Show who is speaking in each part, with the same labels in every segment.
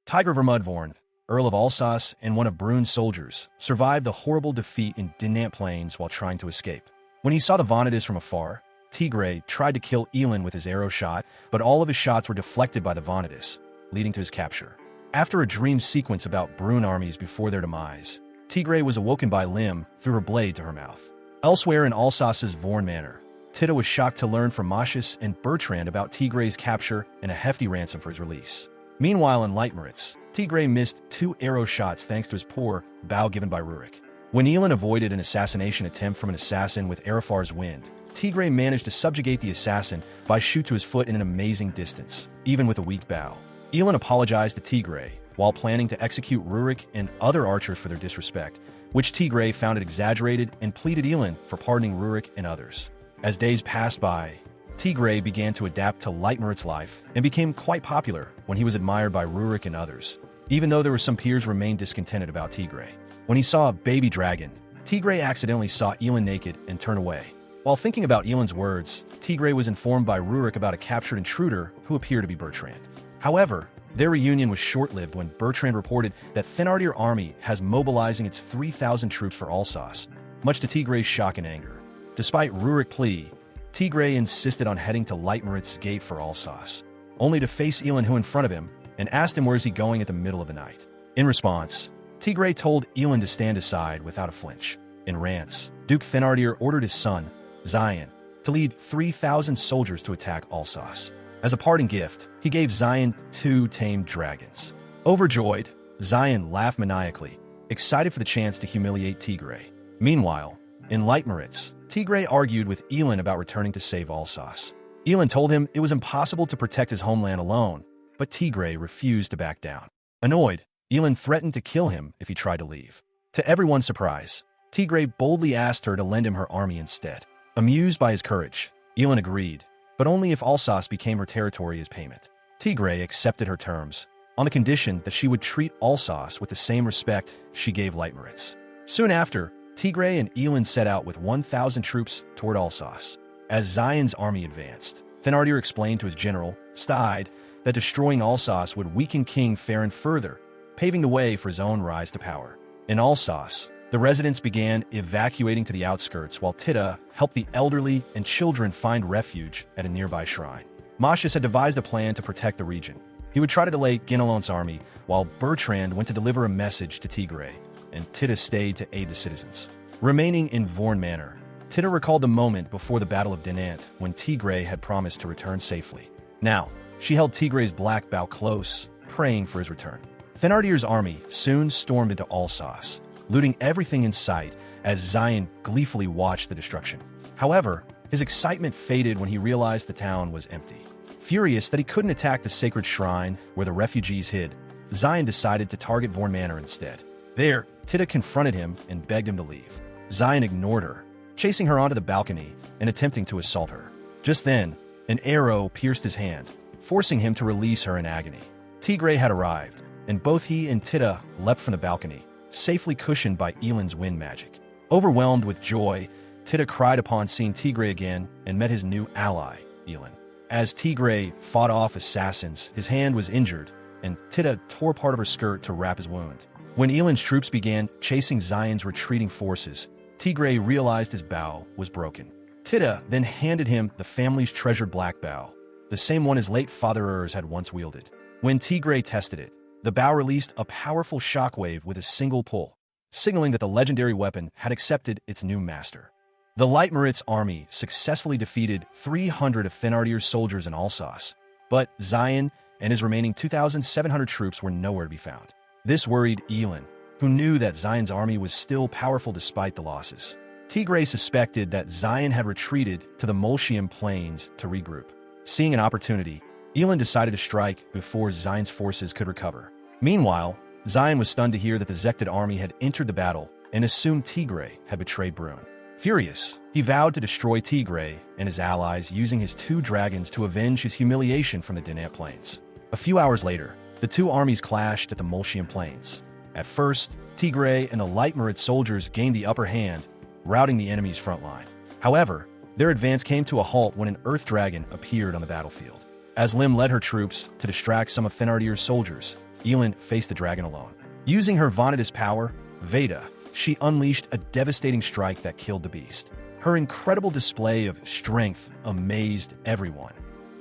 Speaker 1: Tiger Vermudvorn, Earl of Alsace and one of Brune's soldiers, survived the horrible defeat in Dinant Plains while trying to escape. When he saw the Vanadis from afar, Tigray tried to kill Elin with his arrow shot, but all of his shots were deflected by the Vanadis, leading to his capture. After a dream sequence about Brune armies before their demise, Tigray was awoken by Lim through her blade to her mouth. Elsewhere in Alsace's Vorn Manor, Titta was shocked to learn from Moshius and Bertrand about Tigray's capture and a hefty ransom for his release. Meanwhile in Leitmeritz, Tigray missed 2 arrow shots thanks to his poor bow given by Rurik. When Elin avoided an assassination attempt from an assassin with Arafar's wind, Tigray managed to subjugate the assassin by shoot to his foot in an amazing distance, even with a weak bow. Elin apologized to Tigray while planning to execute Rurik and other archers for their disrespect, which Tigray found it exaggerated and pleaded Elin for pardoning Rurik and others. As days passed by, Tigray began to adapt to Leitmeritz life and became quite popular when he was admired by Rurik and others, even though there were some peers who remained discontented about Tigray. When he saw a baby dragon, Tigray accidentally saw Elin naked and turned away. While thinking about Elin's words, Tigray was informed by Rurik about a captured intruder who appeared to be Bertrand. However, their reunion was short-lived when Bertrand reported that Thenardier army has mobilizing its 3,000 troops for Alsace, much to Tigray's shock and anger. Despite Rurik's plea, Tigray insisted on heading to Leitmeritz's gate for Alsace, only to face Elin who in front of him and asked him where is he going at the middle of the night. In response, Tigray told Elin to stand aside without a flinch. In Rance, Duke Thenardier ordered his son, Zion, to lead 3,000 soldiers to attack Alsace. As a parting gift, he gave Zion 2 tamed dragons. Overjoyed, Zion laughed maniacally, excited for the chance to humiliate Tigray. Meanwhile, in Leitmeritz, Tigray argued with Elin about returning to save Alsace. Elin told him it was impossible to protect his homeland alone, but Tigray refused to back down. Annoyed, Elin threatened to kill him if he tried to leave. To everyone's surprise, Tigray boldly asked her to lend him her army instead. Amused by his courage, Elin agreed, but only if Alsace became her territory as payment. Tigray accepted her terms, on the condition that she would treat Alsace with the same respect she gave Leitmeritz. Soon after, Tigray and Elin set out with 1,000 troops toward Alsace. As Zion's army advanced, Thenardier explained to his general, Steid, that destroying Alsace would weaken King Farron further, paving the way for his own rise to power. In Alsace, the residents began evacuating to the outskirts while Titta helped the elderly and children find refuge at a nearby shrine. Moshius had devised a plan to protect the region. He would try to delay Guinelon's army, while Bertrand went to deliver a message to Tigray, and Titta stayed to aid the citizens. Remaining in Vorn Manor, Titta recalled the moment before the Battle of Dinant when Tigray had promised to return safely. Now, she held Tigray's black bow close, praying for his return. Thenardier's army soon stormed into Alsace, looting everything in sight as Zion gleefully watched the destruction. However, his excitement faded when he realized the town was empty. Furious that he couldn't attack the sacred shrine where the refugees hid, Zion decided to target Vorn Manor instead. There, Titta confronted him and begged him to leave. Zion ignored her, chasing her onto the balcony and attempting to assault her. Just then, an arrow pierced his hand, forcing him to release her in agony. Tigray had arrived, and both he and Titta leapt from the balcony, safely cushioned by Elin's wind magic. Overwhelmed with joy, Titta cried upon seeing Tigray again and met his new ally, Elin. As Tigray fought off assassins, his hand was injured, and Titta tore part of her skirt to wrap his wound. When Elin's troops began chasing Zion's retreating forces, Tigray realized his bow was broken. Titta then handed him the family's treasured black bow, the same one his late father Urs had once wielded. When Tigray tested it, the bow released a powerful shockwave with a single pull, signaling that the legendary weapon had accepted its new master. The Leitmeritz army successfully defeated 300 of Thenardier's soldiers in Alsace, but Zion and his remaining 2,700 troops were nowhere to be found. This worried Elin, who knew that Zion's army was still powerful despite the losses. Tigray suspected that Zion had retreated to the Molscian plains to regroup. Seeing an opportunity, Elin decided to strike before Zion's forces could recover. Meanwhile, Zion was stunned to hear that the Zektid army had entered the battle and assumed Tigray had betrayed Brune. Furious, he vowed to destroy Tigray and his allies using his 2 dragons to avenge his humiliation from the Dinant Plains. A few hours later, the 2 armies clashed at the Molscian Plains. At first, Tigray and the Leitmeritz soldiers gained the upper hand, routing the enemy's front line. However, their advance came to a halt when an earth dragon appeared on the battlefield. As Lim led her troops to distract some of Thenardier's soldiers, Elin faced the dragon alone. Using her Vanadis power, Veda, she unleashed a devastating strike that killed the beast. Her incredible display of strength amazed everyone,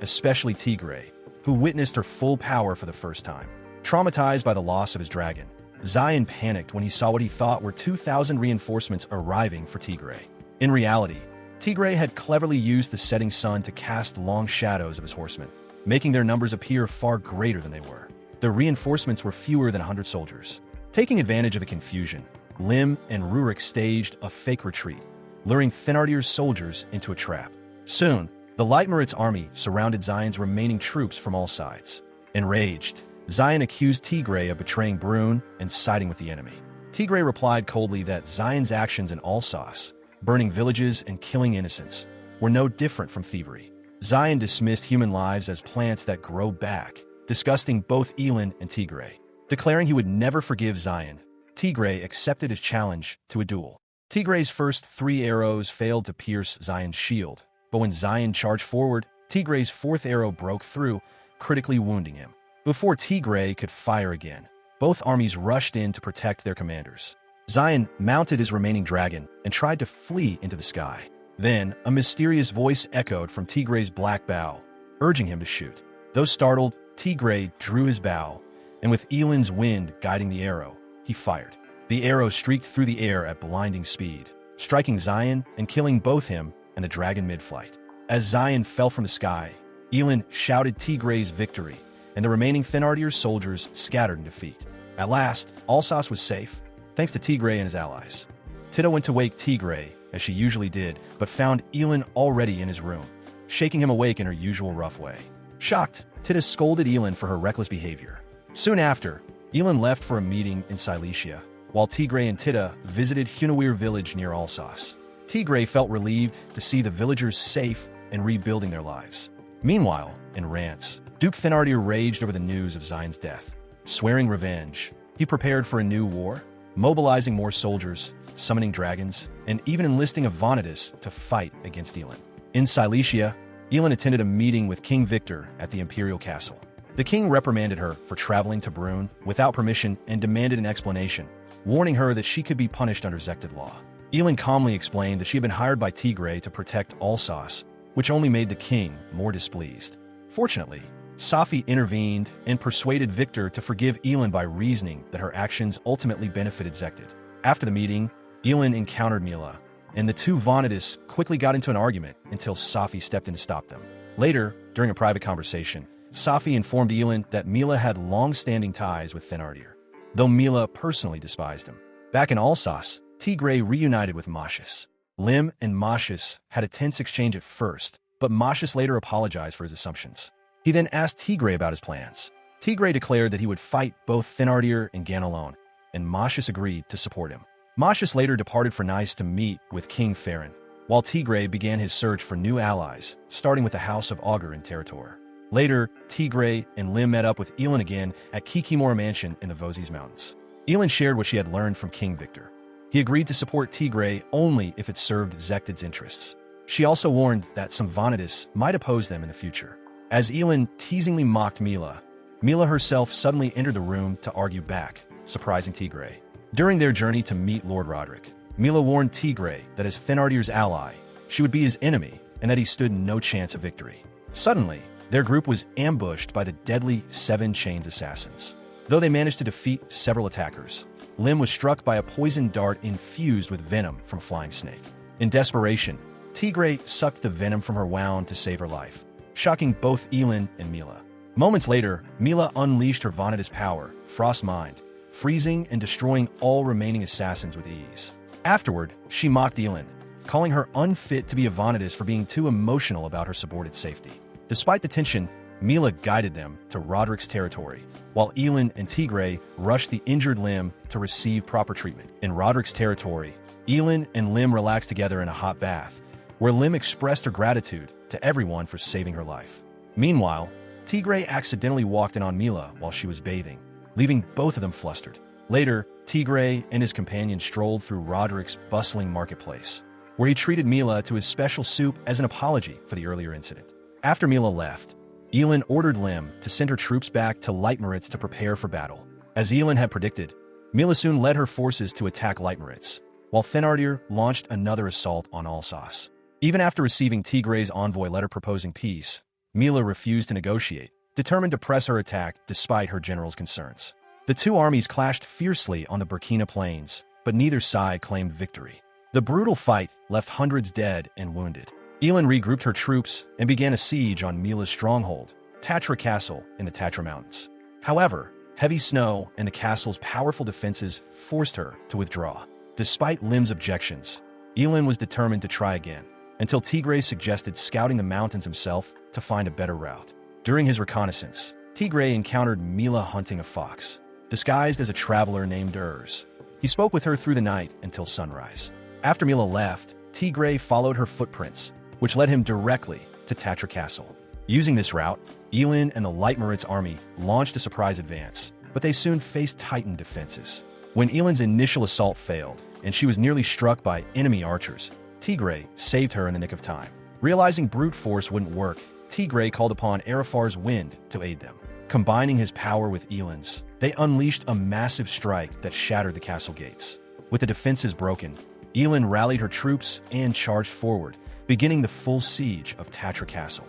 Speaker 1: especially Tigray, who witnessed her full power for the first time. Traumatized by the loss of his dragon, Zion panicked when he saw what he thought were 2,000 reinforcements arriving for Tigray. In reality, Tigray had cleverly used the setting sun to cast long shadows of his horsemen, making their numbers appear far greater than they were. Their reinforcements were fewer than 100 soldiers. Taking advantage of the confusion, Lim and Rurik staged a fake retreat, luring Thenardir's soldiers into a trap. Soon, the Leitmerit's army surrounded Zion's remaining troops from all sides. Enraged, Zion accused Tigray of betraying Brune and siding with the enemy. Tigray replied coldly that Zion's actions in Alsace, burning villages and killing innocents, were no different from thievery. Zion dismissed human lives as plants that grow back, disgusting both Elin and Tigray. Declaring he would never forgive Zion, Tigray accepted his challenge to a duel. Tigray's first 3 arrows failed to pierce Zion's shield, but when Zion charged forward, Tigray's 4th arrow broke through, critically wounding him. Before Tigray could fire again, both armies rushed in to protect their commanders. Zion mounted his remaining dragon and tried to flee into the sky. Then, a mysterious voice echoed from Tigray's black bow, urging him to shoot. Though startled, Tigray drew his bow, and with Elin's wind guiding the arrow, he fired. The arrow streaked through the air at blinding speed, striking Zion and killing both him and the dragon mid-flight. As Zion fell from the sky, Elin shouted Tigray's victory, and the remaining Thenardir soldiers scattered in defeat. At last, Alsace was safe, thanks to Tigray and his allies. Tita went to wake Tigray, as she usually did, but found Elin already in his room, shaking him awake in her usual rough way. Shocked, Tita scolded Elin for her reckless behavior. Soon after, Elin left for a meeting in Silesia, while Tigray and Tita visited Hunawir village near Alsace. Tigray felt relieved to see the villagers safe and rebuilding their lives. Meanwhile, in Rance, Duke Thenardir raged over the news of Zion's death. Swearing revenge, he prepared for a new war, mobilizing more soldiers, summoning dragons, and even enlisting a Vanadis to fight against Elin. In Silesia, Elin attended a meeting with King Victor at the imperial castle. The king reprimanded her for traveling to Brune without permission and demanded an explanation, warning her that she could be punished under Zekted law. Elin calmly explained that she had been hired by Tigray to protect Alsace, which only made the king more displeased. Fortunately, Safi intervened and persuaded Victor to forgive Elin by reasoning that her actions ultimately benefited Zekted. After the meeting, Elin encountered Mila, and the two Vanadis quickly got into an argument until Safi stepped in to stop them. Later, during a private conversation, Safi informed Elin that Mila had long-standing ties with Thenardir, though Mila personally despised him. Back in Alsace, Tigray reunited with Mashis. Lim and Mashis had a tense exchange at first, but Mashis later apologized for his assumptions. He then asked Tigray about his plans. Tigray declared that he would fight both Thenardir and Gan alone, and Mashis agreed to support him. Mashis later departed for Nice to meet with King Farron, while Tigray began his search for new allies, starting with the House of Augur in Territor. Later, Tigray and Lim met up with Elin again at Kikimora Mansion in the Vosges Mountains. Elin shared what she had learned from King Victor. He agreed to support Tigray only if it served Zekted's interests. She also warned that some Vanadis might oppose them in the future. As Elin teasingly mocked Mila, Mila herself suddenly entered the room to argue back, surprising Tigray. During their journey to meet Lord Roderick, Mila warned Tigray that as Thenardir's ally, she would be his enemy and that he stood no chance of victory. Suddenly, their group was ambushed by the deadly Seven Chains assassins. Though they managed to defeat several attackers, Lim was struck by a poisoned dart infused with venom from Flying Snake. In desperation, Tigray sucked the venom from her wound to save her life, shocking both Elin and Mila. Moments later, Mila unleashed her Vanadis power, Frost Mind, freezing and destroying all remaining assassins with ease. Afterward, she mocked Elin, calling her unfit to be a Vanadis for being too emotional about her subordinate's safety. Despite the tension, Mila guided them to Roderick's territory, while Elin and Tigray rushed the injured Lim to receive proper treatment. In Roderick's territory, Elin and Lim relaxed together in a hot bath, where Lim expressed her gratitude to everyone for saving her life. Meanwhile, Tigray accidentally walked in on Mila while she was bathing, leaving both of them flustered. Later, Tigray and his companion strolled through Roderick's bustling marketplace, where he treated Mila to his special soup as an apology for the earlier incident. After Mila left, Elin ordered Lim to send her troops back to Leitmeritz to prepare for battle. As Elin had predicted, Mila soon led her forces to attack Leitmeritz, while Thenardier launched another assault on Alsace. Even after receiving Tigre's envoy letter proposing peace, Mila refused to negotiate, determined to press her attack despite her general's concerns. The two armies clashed fiercely on the Burkina plains, but neither side claimed victory. The brutal fight left hundreds dead and wounded. Elin regrouped her troops and began a siege on Mila's stronghold, Tatra Castle in the Tatra Mountains. However, heavy snow and the castle's powerful defenses forced her to withdraw. Despite Lim's objections, Elin was determined to try again, until Tigre suggested scouting the mountains himself to find a better route. During his reconnaissance, Tigre encountered Mila hunting a fox, disguised as a traveler named Urs. He spoke with her through the night until sunrise. After Mila left, Tigre followed her footprints, which led him directly to Tatra Castle. Using this route, Elin and the Leitmeritz army launched a surprise advance, but they soon faced tightened defenses. When Elin's initial assault failed, and she was nearly struck by enemy archers, Tigre saved her in the nick of time. Realizing brute force wouldn't work, Tigre called upon Arafar's wind to aid them. Combining his power with Elin's, they unleashed a massive strike that shattered the castle gates. With the defenses broken, Elin rallied her troops and charged forward, beginning the full siege of Tatra Castle.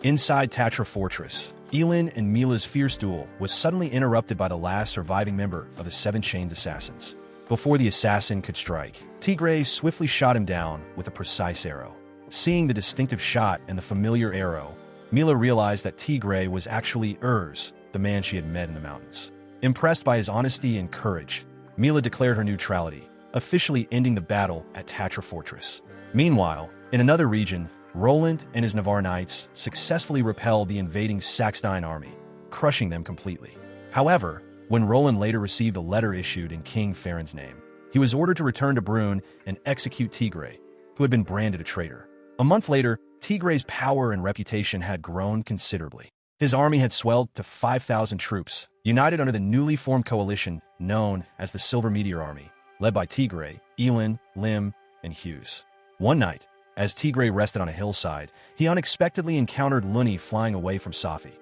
Speaker 1: Inside Tatra Fortress, Elin and Mila's fierce duel was suddenly interrupted by the last surviving member of the Seven Chains assassins. Before the assassin could strike, Tigre swiftly shot him down with a precise arrow. Seeing the distinctive shot and the familiar arrow, Mila realized that Tigre was actually Urs, the man she had met in the mountains. Impressed by his honesty and courage, Mila declared her neutrality, officially ending the battle at Tatra Fortress. Meanwhile, in another region, Roland and his Navarre Knights successfully repelled the invading Saxdine army, crushing them completely. However, when Roland later received a letter issued in King Farron's name, he was ordered to return to Brune and execute Tigre, who had been branded a traitor. A month later, Tigre's power and reputation had grown considerably. His army had swelled to 5,000 troops, united under the newly formed coalition known as the Silver Meteor Army, led by Tigre, Elin, Lim, and Hughes. One night, as Tigre rested on a hillside, he unexpectedly encountered Luni flying away from Safi.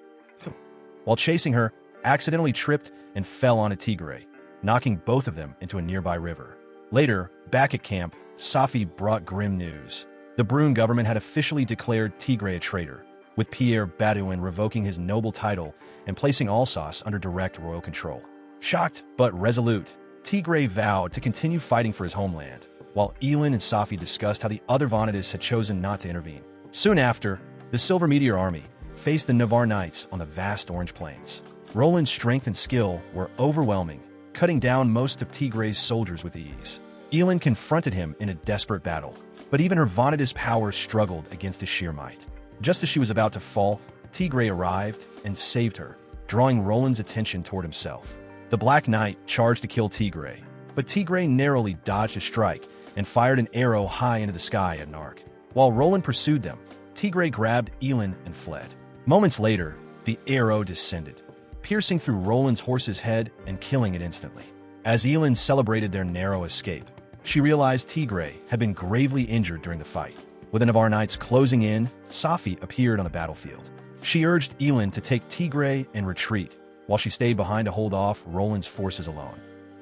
Speaker 1: While chasing her, accidentally tripped and fell on a Tigre, knocking both of them into a nearby river. Later, back at camp, Safi brought grim news. The Brune government had officially declared Tigre a traitor, with Pierre Badouin revoking his noble title and placing Alsace under direct royal control. Shocked but resolute, Tigre vowed to continue fighting for his homeland, while Elin and Safi discussed how the other Vanadis had chosen not to intervene. Soon after, the Silver Meteor Army faced the Navarre Knights on the vast Orange Plains. Roland's strength and skill were overwhelming, cutting down most of Tigre's soldiers with ease. Elin confronted him in a desperate battle, but even her Vanadis power struggled against his sheer might. Just as she was about to fall, Tigre arrived and saved her, drawing Roland's attention toward himself. The Black Knight charged to kill Tigre, but Tigre narrowly dodged a strike and fired an arrow high into the sky at an arc. While Roland pursued them, Tigre grabbed Elin and fled. Moments later, the arrow descended, piercing through Roland's horse's head and killing it instantly. As Elin celebrated their narrow escape, she realized Tigre had been gravely injured during the fight. With the Navarre Knights closing in, Safi appeared on the battlefield. She urged Elin to take Tigre and retreat, while she stayed behind to hold off Roland's forces alone.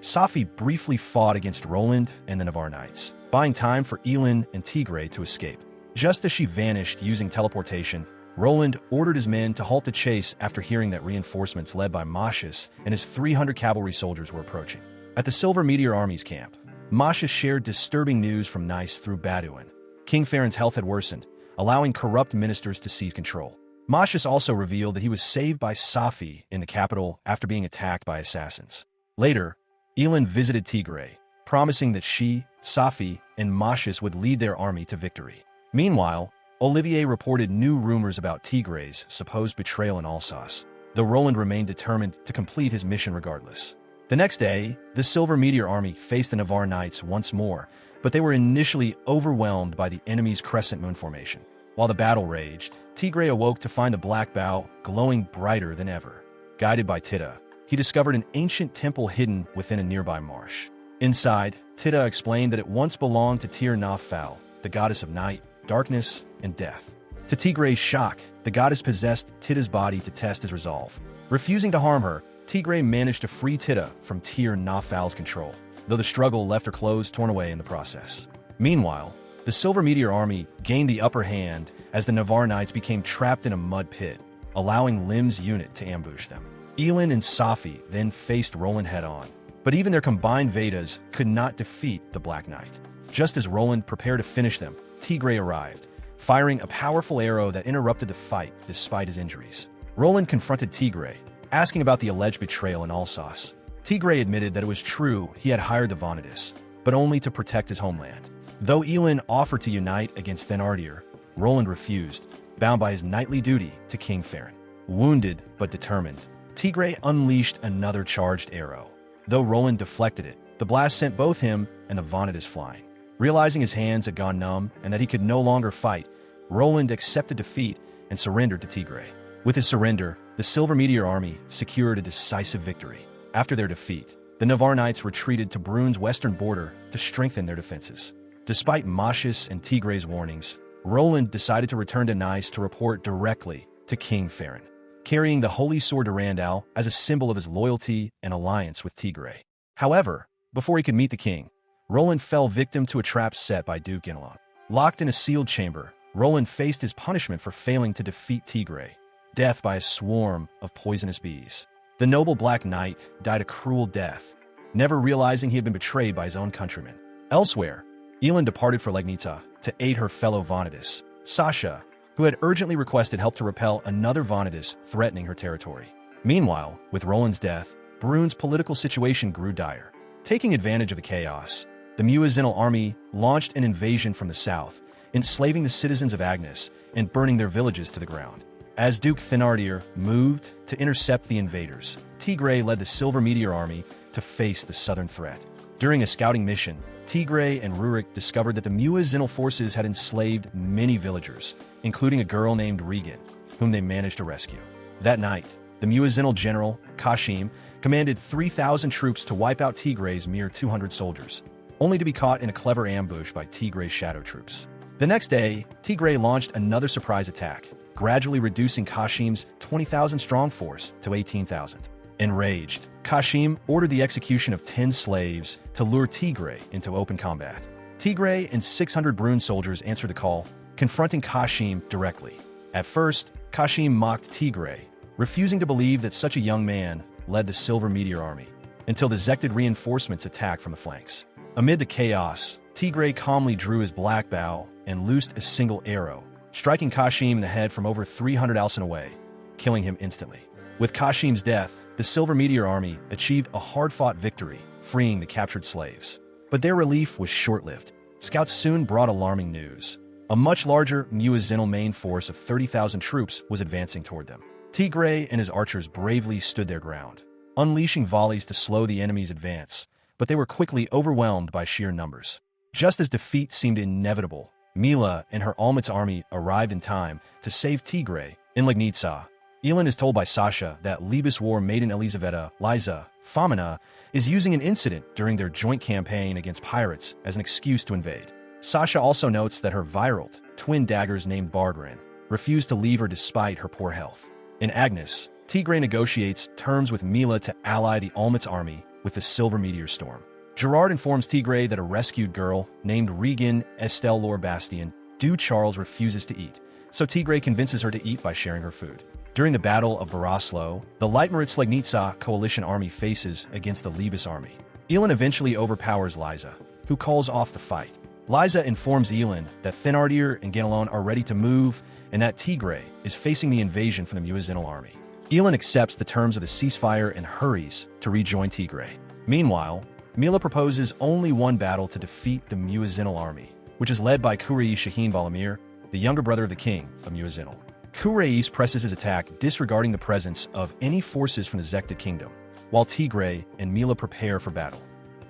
Speaker 1: Safi briefly fought against Roland and the Navarre Knights, buying time for Elin and Tigre to escape. Just as she vanished using teleportation, Roland ordered his men to halt the chase after hearing that reinforcements led by Mashis and his 300 cavalry soldiers were approaching. At the Silver Meteor Army's camp, Mashis shared disturbing news from Nice through Badouin. King Farron's health had worsened, allowing corrupt ministers to seize control. Mashis also revealed that he was saved by Safi in the capital after being attacked by assassins. Later, Elin visited Tigre, promising that she, Safi, and Mashis would lead their army to victory. Meanwhile, Olivier reported new rumors about Tigre's supposed betrayal in Alsace, though Roland remained determined to complete his mission regardless. The next day, the Silver Meteor Army faced the Navarre Knights once more, but they were initially overwhelmed by the enemy's crescent moon formation. While the battle raged, Tigre awoke to find the black bow glowing brighter than ever. Guided by Titta, he discovered an ancient temple hidden within a nearby marsh. Inside, Titta explained that it once belonged to Tir Nafal, the goddess of night, darkness, and death. To Tigray's shock, the goddess possessed Tida's body to test his resolve. Refusing to harm her, Tigray managed to free Tida from Tyr Nafal's control, though the struggle left her clothes torn away in the process. Meanwhile, the Silver Meteor army gained the upper hand as the Navarre Knights became trapped in a mud pit, allowing Lim's unit to ambush them. Elin and Safi then faced Roland head-on, but even their combined Vedas could not defeat the Black Knight. Just as Roland prepared to finish them, Tigray arrived, firing a powerful arrow that interrupted the fight despite his injuries. Roland confronted Tigray, asking about the alleged betrayal in Alsace. Tigray admitted that it was true he had hired the Vanadis, but only to protect his homeland. Though Elin offered to unite against Thenardier, Roland refused, bound by his knightly duty to King Farron. Wounded but determined, Tigray unleashed another charged arrow. Though Roland deflected it, the blast sent both him and the Vanadis flying. Realizing his hands had gone numb and that he could no longer fight, Roland accepted defeat and surrendered to Tigray. With his surrender, the Silver Meteor army secured a decisive victory. After their defeat, the Navarre Knights retreated to Brun's western border to strengthen their defenses. Despite Mash's and Tigray's warnings, Roland decided to return to Nice to report directly to King Farron, carrying the Holy Sword Durandal as a symbol of his loyalty and alliance with Tigray. However, before he could meet the king, Roland fell victim to a trap set by Duke Guénelon. Locked in a sealed chamber, Roland faced his punishment for failing to defeat Tigray, death by a swarm of poisonous bees. The noble Black Knight died a cruel death, never realizing he had been betrayed by his own countrymen. Elsewhere, Elin departed for Legnica to aid her fellow Vanadis, Sasha, who had urgently requested help to repel another Vanadis threatening her territory. Meanwhile, with Roland's death, Brun's political situation grew dire. Taking advantage of the chaos, the Muezzin army launched an invasion from the south, enslaving the citizens of Agnes and burning their villages to the ground. As Duke Thenardier moved to intercept the invaders, Tigray led the Silver Meteor army to face the southern threat. During a scouting mission, Tigray and Rurik discovered that the Muezzin forces had enslaved many villagers, including a girl named Regan, whom they managed to rescue. That night, the Muezzin general, Kashim, commanded 3,000 troops to wipe out Tigray's mere 200 soldiers, only to be caught in a clever ambush by Tigray's shadow troops. The next day, Tigray launched another surprise attack, gradually reducing Kashim's 20,000-strong force to 18,000. Enraged, Kashim ordered the execution of 10 slaves to lure Tigray into open combat. Tigray and 600 Brun soldiers answered the call, confronting Kashim directly. At first, Kashim mocked Tigray, refusing to believe that such a young man led the Silver Meteor army, until the Zekted reinforcements attacked from the flanks. Amid the chaos, Tigray calmly drew his black bow and loosed a single arrow, striking Kashim in the head from over 300 alsin away, killing him instantly. With Kashim's death, the Silver Meteor army achieved a hard-fought victory, freeing the captured slaves. But their relief was short-lived. Scouts soon brought alarming news. A much larger Muezzin main force of 30,000 troops was advancing toward them. Tigray and his archers bravely stood their ground, unleashing volleys to slow the enemy's advance, but they were quickly overwhelmed by sheer numbers. Just as defeat seemed inevitable, Mila and her Almat's army arrived in time to save Tigray in Legnica. Elin is told by Sasha that Libas war maiden Elizaveta, Liza, Famina, is using an incident during their joint campaign against pirates as an excuse to invade. Sasha also notes that her Viralt, twin daggers named Bardrin, refused to leave her despite her poor health. In Agnes, Tigray negotiates terms with Mila to ally the Almat's army with the Silver Meteor storm. Gerard informs Tigray that a rescued girl named Regan Estelle Lor Bastien, Du Charles refuses to eat, so Tigray convinces her to eat by sharing her food. During the Battle of Baraslo, the Leitmeritz Legnica coalition army faces against the Libas army. Elin eventually overpowers Liza, who calls off the fight. Liza informs Elin that Thenardier and Guénelon are ready to move and that Tigray is facing the invasion from the Muezzin army. Elin accepts the terms of the ceasefire and hurries to rejoin Tigray. Meanwhile, Mila proposes only one battle to defeat the Muezzin army, which is led by Kurais Shahin Balamir, the younger brother of the king of Muezzin. Kurais presses his attack, disregarding the presence of any forces from the Zekted kingdom, while Tigray and Mila prepare for battle.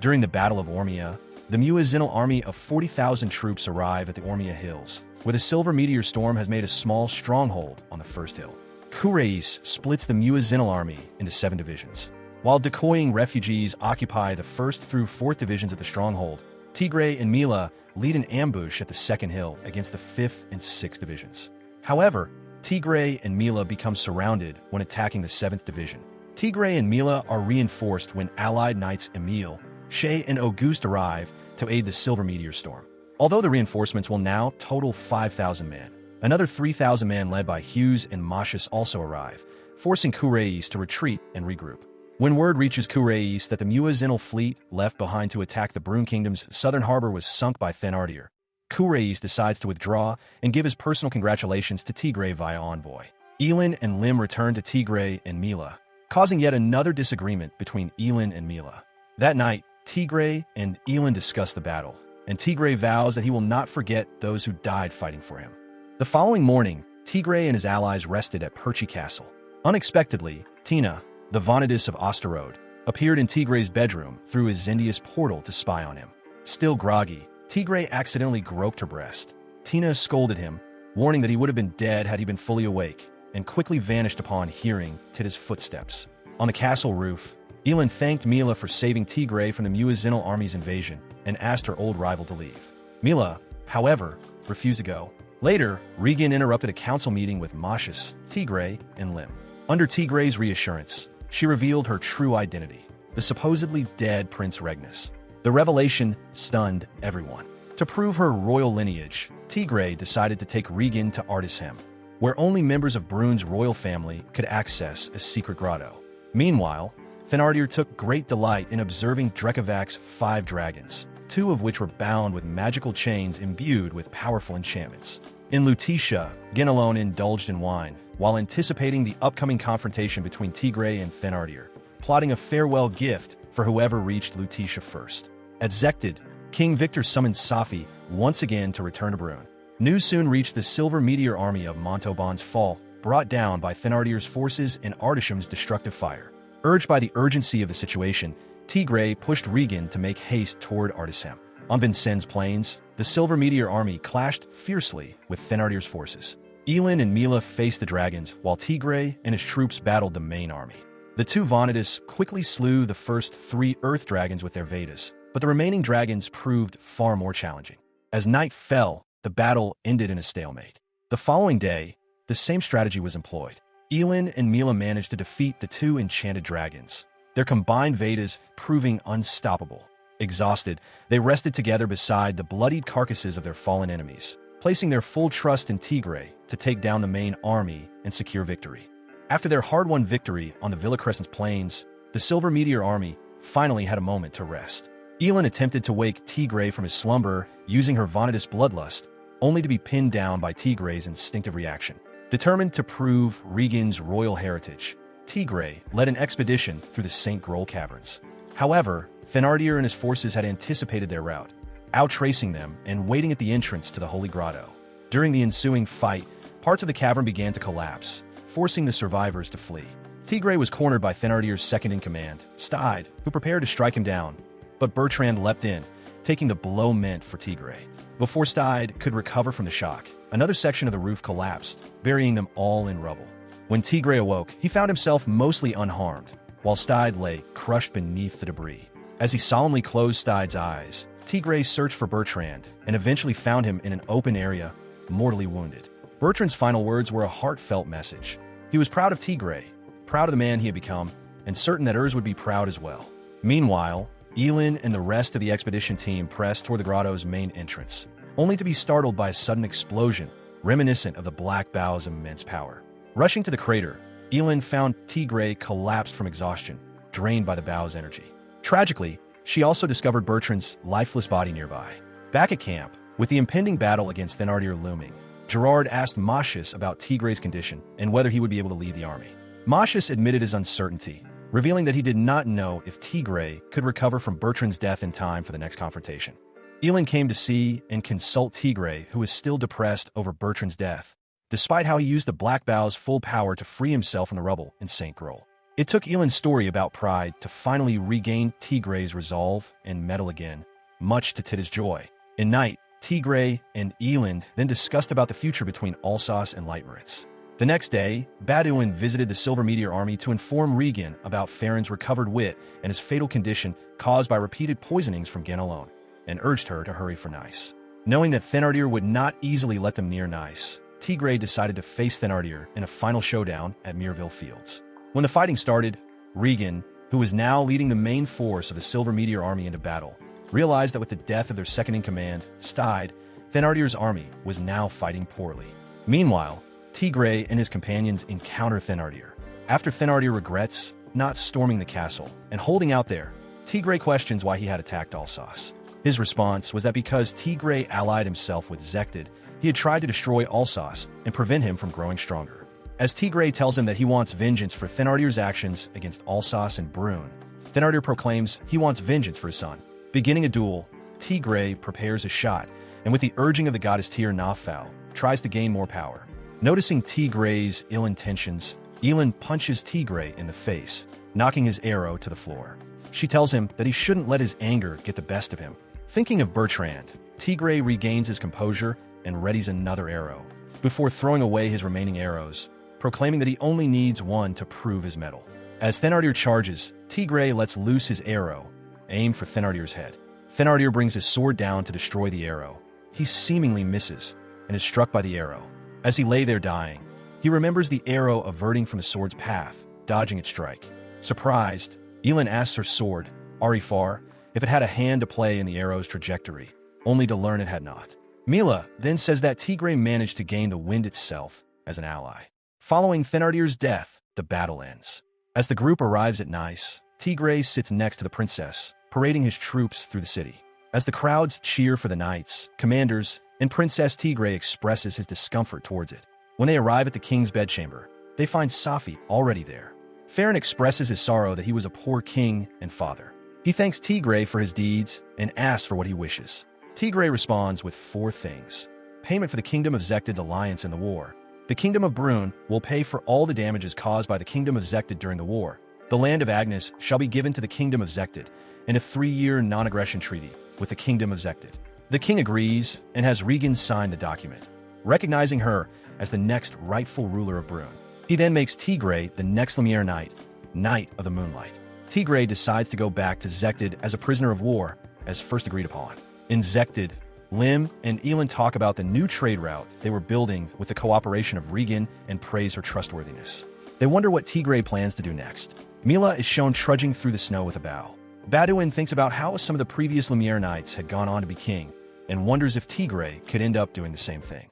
Speaker 1: During the Battle of Ormia, the Muezzin army of 40,000 troops arrive at the Ormia Hills, where the Silver Meteor storm has made a small stronghold on the first hill. Kurais splits the Muezzin army into 7 divisions. While decoying refugees occupy the 1st through 4th divisions of the stronghold, Tigray and Mila lead an ambush at the 2nd hill against the 5th and 6th divisions. However, Tigray and Mila become surrounded when attacking the 7th Division. Tigray and Mila are reinforced when allied knights Emile, Shay, and Auguste arrive to aid the Silver Meteor Storm. Although the reinforcements will now total 5,000 men, another 3,000 men led by Hughes and Mashus also arrive, forcing Kureis to retreat and regroup. When word reaches Kureis that the Muezzin fleet left behind to attack the Brune Kingdom's southern harbor was sunk by Thenardier, Kureis decides to withdraw and give his personal congratulations to Tigray via envoy. Elin and Lim return to Tigray and Mila, causing yet another disagreement between Elin and Mila. That night, Tigray and Elin discuss the battle, and Tigray vows that he will not forget those who died fighting for him. The following morning, Tigray and his allies rested at Perchi Castle. Unexpectedly, Tina, the Vanadis of Osterode, appeared in Tigray's bedroom through his Zendius portal to spy on him. Still groggy, Tigray accidentally groped her breast. Tina scolded him, warning that he would have been dead had he been fully awake, and quickly vanished upon hearing Tita's footsteps. On the castle roof, Elin thanked Mila for saving Tigray from the Muezzin army's invasion and asked her old rival to leave. Mila, however, refused to go. Later, Regan interrupted a council meeting with Mashus, Tigray, and Lim. Under Tigray's reassurance, she revealed her true identity, the supposedly dead Prince Regnus. The revelation stunned everyone. To prove her royal lineage, Tigray decided to take Regan to Artishem, where only members of Brune's royal family could access a secret grotto. Meanwhile, Thenardier took great delight in observing Drekavak's 5 dragons, 2 of which were bound with magical chains imbued with powerful enchantments. In Lutetia, Ginelone indulged in wine, while anticipating the upcoming confrontation between Tigray and Thenardier, plotting a farewell gift for whoever reached Lutetia first. At Zektid, King Victor summoned Safi once again to return to Brune. News soon reached the Silver Meteor army of Montauban's fall, brought down by Thenardier's forces and Artishem's destructive fire. Urged by the urgency of the situation, Tigray pushed Regan to make haste toward Artishem. On Vincennes plains, the Silver Meteor army clashed fiercely with Thenardier's forces. Elin and Mila faced the dragons, while Tigray and his troops battled the main army. The 2 Vanadis quickly slew the first 3 earth dragons with their Vedas, but the remaining dragons proved far more challenging. As night fell, the battle ended in a stalemate. The following day, the same strategy was employed. Elin and Mila managed to defeat the 2 enchanted dragons, their combined Vedas proving unstoppable. Exhausted, they rested together beside the bloodied carcasses of their fallen enemies, placing their full trust in Tigray to take down the main army and secure victory. After their hard-won victory on the Villa Crescent's plains, the Silver Meteor army finally had a moment to rest. Elin attempted to wake Tigray from his slumber using her Vanadis bloodlust, only to be pinned down by Tigray's instinctive reaction. Determined to prove Regan's royal heritage, Tigray led an expedition through the St. Grol caverns. However, Thenardier and his forces had anticipated their route, outtracing them and waiting at the entrance to the Holy Grotto. During the ensuing fight, parts of the cavern began to collapse, forcing the survivors to flee. Tigray was cornered by Thenardier's second-in-command, Stide, who prepared to strike him down, but Bertrand leapt in, taking the blow meant for Tigray. Before Stide could recover from the shock, another section of the roof collapsed, burying them all in rubble. When Tigray awoke, he found himself mostly unharmed, while Stide lay crushed beneath the debris. As he solemnly closed Stide's eyes, Tigray searched for Bertrand and eventually found him in an open area, mortally wounded. Bertrand's final words were a heartfelt message. He was proud of Tigray, proud of the man he had become, and certain that Urs would be proud as well. Meanwhile, Elin and the rest of the expedition team pressed toward the grotto's main entrance, only to be startled by a sudden explosion, reminiscent of the Black Bow's immense power. Rushing to the crater, Elin found Tigray collapsed from exhaustion, drained by the Bow's energy. Tragically, she also discovered Bertrand's lifeless body nearby. Back at camp, with the impending battle against Thenardier looming, Gerard asked Mashus about Tigray's condition and whether he would be able to lead the army. Mashus admitted his uncertainty, revealing that he did not know if Tigray could recover from Bertrand's death in time for the next confrontation. Elin came to see and consult Tigray, who was still depressed over Bertrand's death, despite how he used the Black Bow's full power to free himself from the rubble in St. Grol. It took Elin's story about pride to finally regain Tigray's resolve and mettle again, much to Titta's joy. In night, Tigray and Elin then discussed about the future between Alsace and Leitmeritz. The next day, Baduin visited the Silver Meteor army to inform Regan about Farron's recovered wit and his fatal condition caused by repeated poisonings from Ganelone, and urged her to hurry for Nice. Knowing that Thenardier would not easily let them near Nice, Tigray decided to face Thenardier in a final showdown at Mireville Fields. When the fighting started, Regan, who was now leading the main force of the Silver Meteor army into battle, realized that with the death of their second-in-command, Stide, Thenardier's army was now fighting poorly. Meanwhile, Tigray and his companions encounter Thenardier. After Thenardier regrets not storming the castle and holding out there, Tigray questions why he had attacked Alsace. His response was that because Tigray allied himself with Zechtid, he had tried to destroy Alsace and prevent him from growing stronger. As Tigray tells him that he wants vengeance for Thenardier's actions against Alsace and Brune, Thenardier proclaims he wants vengeance for his son. Beginning a duel, Tigray prepares a shot, and with the urging of the goddess Tyr Nafal, tries to gain more power. Noticing Tigray's ill intentions, Elin punches Tigray in the face, knocking his arrow to the floor. She tells him that he shouldn't let his anger get the best of him. Thinking of Bertrand, Tigray regains his composure and readies another arrow, before throwing away his remaining arrows, proclaiming that he only needs one to prove his mettle. As Thenardier charges, Tigray lets loose his arrow, aimed for Thenardier's head. Thenardier brings his sword down to destroy the arrow. He seemingly misses, and is struck by the arrow. As he lay there dying, he remembers the arrow averting from the sword's path, dodging its strike. Surprised, Elin asks her sword, Arifar, if it had a hand to play in the arrow's trajectory, only to learn it had not. Mila then says that Tigray managed to gain the wind itself as an ally. Following Thenardier's death, the battle ends. As the group arrives at Nice, Tigray sits next to the princess, parading his troops through the city. As the crowds cheer for the knights, commanders, and Princess Tigray expresses his discomfort towards it. When they arrive at the king's bedchamber, they find Safi already there. Farron expresses his sorrow that he was a poor king and father. He thanks Tigray for his deeds and asks for what he wishes. Tigray responds with 4 things. Payment for the kingdom of Zechtid's alliance in the war. The kingdom of Brune will pay for all the damages caused by the kingdom of Zechtid during the war. The land of Agnes shall be given to the kingdom of Zechtid in a 3-year non-aggression treaty with the kingdom of Zechtid. The king agrees and has Regan sign the document, recognizing her as the next rightful ruler of Brune. He then makes Tigray the next Lumiere Knight, Knight of the Moonlight. Tigray decides to go back to Zechtid as a prisoner of war, as first agreed upon. In Zechtid, Lim and Elin talk about the new trade route they were building with the cooperation of Regan and praise her trustworthiness. They wonder what Tigray plans to do next. Mila is shown trudging through the snow with a bow. Baduin thinks about how some of the previous Lumiere Knights had gone on to be king, and wonders if Tigray could end up doing the same thing.